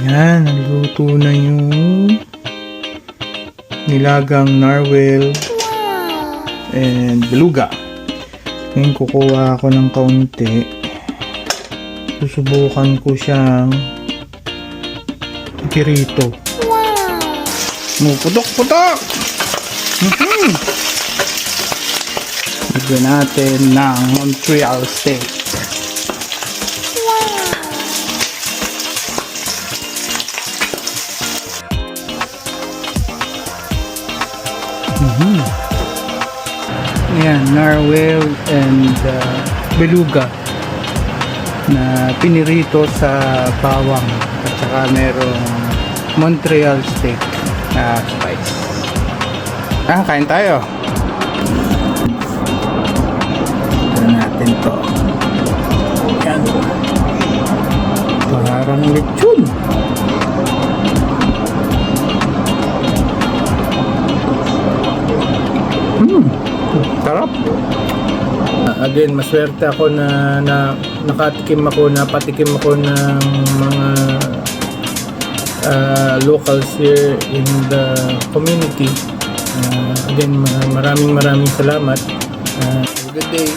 Yan, naluto na yung nilagang narwhal and beluga. Ngayon kukuha ako ng kaunti. Susubukan ko siyang pirito. Putok-putok! Bigyan natin ng Montreal steak. Ayan, narwhal and beluga na pinirito sa bawang at saka merong Montreal steak na spice. Kain tayo. Ito natin to. Ayan. Parang lechon. Sarap. Again, maswerte ako na napatikim ako ng mga locals here in the community. Again, maraming salamat. Have a good day.